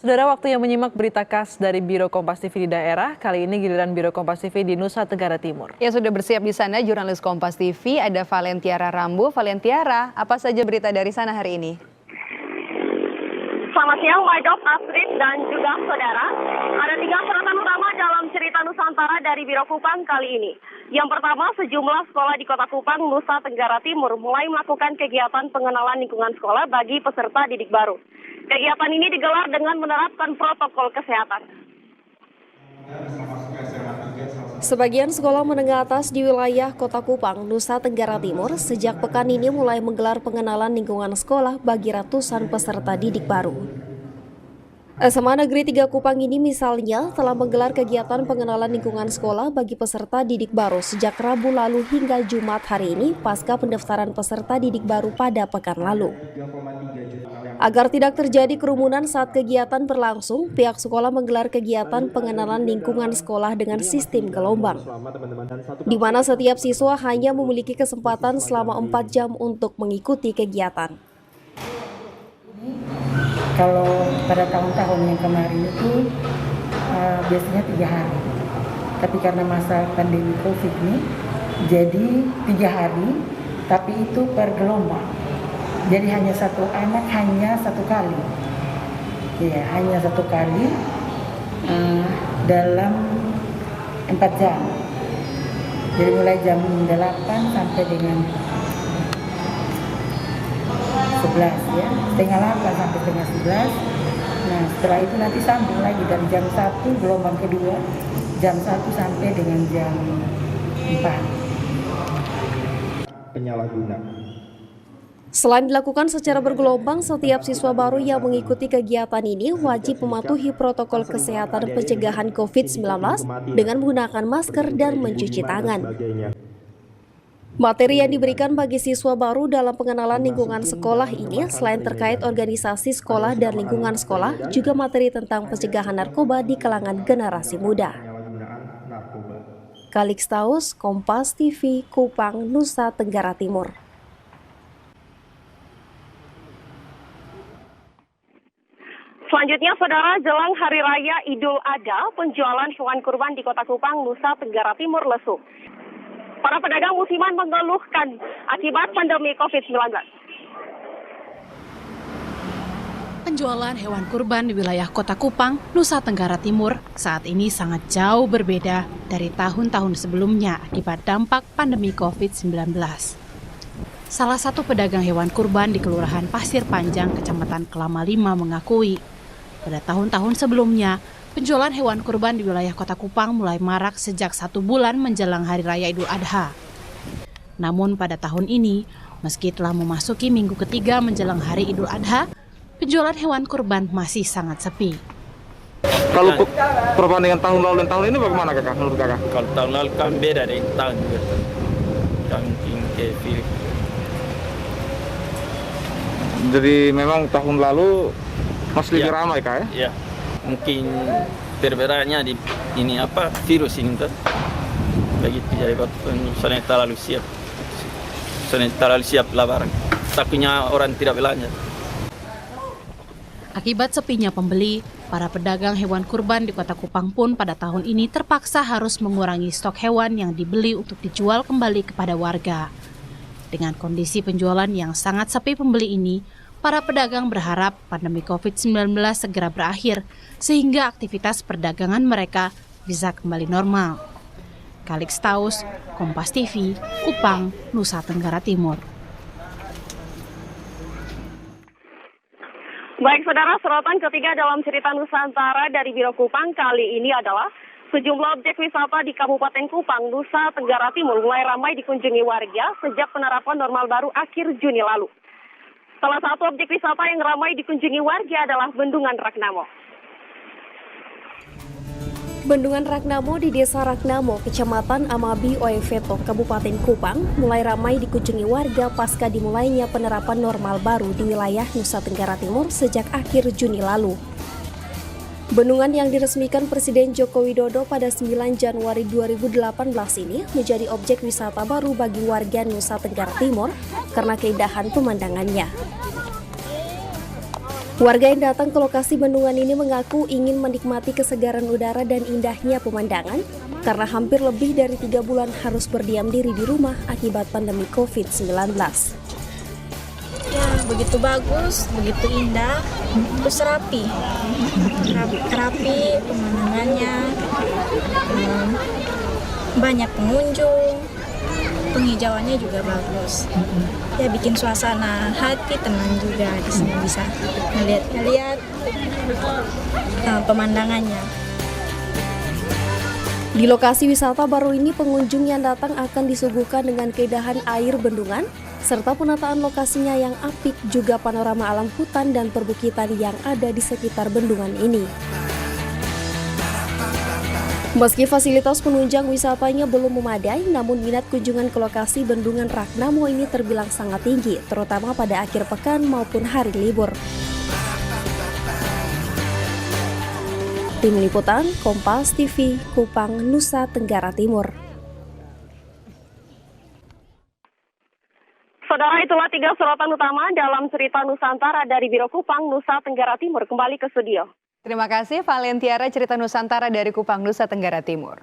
Saudara, waktu yang menyimak berita khas dari Biro Kompas TV di daerah, kali ini giliran Biro Kompas TV di Nusa Tenggara Timur. Ya, sudah bersiap di sana jurnalis Kompas TV, ada Valentiara Rambo. Valentiara, apa saja berita dari sana hari ini? Selamat siang, Wadok, Astrid, dan juga saudara. Ada 3 sorotan utama dalam cerita Nusantara dari Biro Kupang kali ini. Yang pertama, sejumlah sekolah di Kota Kupang, Nusa Tenggara Timur mulai melakukan kegiatan pengenalan lingkungan sekolah bagi peserta didik baru. Kegiatan ini digelar dengan menerapkan protokol kesehatan. Sebagian sekolah menengah atas di wilayah Kota Kupang, Nusa Tenggara Timur sejak pekan ini mulai menggelar pengenalan lingkungan sekolah bagi ratusan peserta didik baru. SMA Negeri 3 Kupang ini misalnya telah menggelar kegiatan pengenalan lingkungan sekolah bagi peserta didik baru sejak Rabu lalu hingga Jumat hari ini pasca pendaftaran peserta didik baru pada pekan lalu. Agar tidak terjadi kerumunan saat kegiatan berlangsung, pihak sekolah menggelar kegiatan pengenalan lingkungan sekolah dengan sistem gelombang, di mana setiap siswa hanya memiliki kesempatan selama 4 jam untuk mengikuti kegiatan. Kalau pada tahun-tahun yang kemarin itu biasanya 3 hari, tapi karena masa pandemi COVID ini, jadi 3 hari, tapi itu per gelombang. Jadi hanya satu anak hanya 1 kali, ya hanya 1 kali dalam 4 jam. Jadi mulai jam 8 sampai dengan 11 ya, setengah 8 sampai setengah 11. Nah setelah itu nanti sambung lagi dari jam 1 gelombang kedua, jam 1 sampai dengan jam 4. Penyalahguna. Selain dilakukan secara bergelombang, setiap siswa baru yang mengikuti kegiatan ini wajib mematuhi protokol kesehatan pencegahan COVID-19 dengan menggunakan masker dan mencuci tangan. Materi yang diberikan bagi siswa baru dalam pengenalan lingkungan sekolah ini selain terkait organisasi sekolah dan lingkungan sekolah, juga materi tentang pencegahan narkoba di kalangan generasi muda. Kalixtaus, Kompas TV, Kupang, Nusa Tenggara Timur. Selanjutnya, saudara, jelang Hari Raya Idul Adha, penjualan hewan kurban di Kota Kupang, Nusa Tenggara Timur lesu. Para pedagang musiman mengeluhkan akibat pandemi COVID-19. Penjualan hewan kurban di wilayah Kota Kupang, Nusa Tenggara Timur saat ini sangat jauh berbeda dari tahun-tahun sebelumnya akibat dampak pandemi COVID-19. Salah satu pedagang hewan kurban di Kelurahan Pasir Panjang, Kecamatan Kelama Lima mengakui, pada tahun-tahun sebelumnya, penjualan hewan kurban di wilayah Kota Kupang mulai marak sejak 1 bulan menjelang Hari Raya Idul Adha. Namun pada tahun ini, meski telah memasuki minggu ketiga menjelang Hari Idul Adha, penjualan hewan kurban masih sangat sepi. Kalau perbandingan tahun lalu dan tahun ini bagaimana kakak, menurut kakak? Kalau tahun lalu kan beda dari tahun gitu. Jadi memang tahun lalu masih lebih ramai kak ya? Ya, mungkin perbedaannya di ini virus ini tuh. Begitu jadi soalnya terlalu siap lebaran. Takutnya orang tidak belanja. Akibat sepinya pembeli, para pedagang hewan kurban di Kota Kupang pun pada tahun ini terpaksa harus mengurangi stok hewan yang dibeli untuk dijual kembali kepada warga. Dengan kondisi penjualan yang sangat sepi pembeli ini, para pedagang berharap pandemi COVID-19 segera berakhir sehingga aktivitas perdagangan mereka bisa kembali normal. Kalixtaus, Kompas TV, Kupang, Nusa Tenggara Timur. Baik, saudara, sorotan ketiga dalam cerita Nusantara dari Biro Kupang kali ini adalah sejumlah objek wisata di Kabupaten Kupang, Nusa Tenggara Timur mulai ramai dikunjungi warga sejak penerapan normal baru akhir Juni lalu. Salah satu objek wisata yang ramai dikunjungi warga adalah Bendungan Ragnamo. Bendungan Ragnamo di Desa Ragnamo, Kecamatan Amabi Oeveto, Kabupaten Kupang, mulai ramai dikunjungi warga pasca dimulainya penerapan normal baru di wilayah Nusa Tenggara Timur sejak akhir Juni lalu. Bendungan yang diresmikan Presiden Joko Widodo pada 9 Januari 2018 ini menjadi objek wisata baru bagi warga Nusa Tenggara Timur karena keindahan pemandangannya. Warga yang datang ke lokasi bendungan ini mengaku ingin menikmati kesegaran udara dan indahnya pemandangan karena hampir lebih dari 3 bulan harus berdiam diri di rumah akibat pandemi COVID-19. Ya, begitu bagus, begitu indah, terus rapi pemandangannya, banyak pengunjung, penghijauannya juga bagus. Ya, bikin suasana hati tenang juga di sini, bisa ngeliat pemandangannya. Di lokasi wisata baru ini, pengunjung yang datang akan disuguhkan dengan keindahan air bendungan, serta penataan lokasinya yang apik, juga panorama alam hutan dan perbukitan yang ada di sekitar bendungan ini. Meski fasilitas penunjang wisatanya belum memadai, namun minat kunjungan ke lokasi bendungan Ragnamo ini terbilang sangat tinggi, terutama pada akhir pekan maupun hari libur. Tim Liputan, Kompas TV, Kupang, Nusa Tenggara Timur. Saudara, itulah 3 sorotan utama dalam cerita Nusantara dari Biro Kupang, Nusa Tenggara Timur. Kembali ke studio. Terima kasih Valentiara, cerita Nusantara dari Kupang, Nusa Tenggara Timur.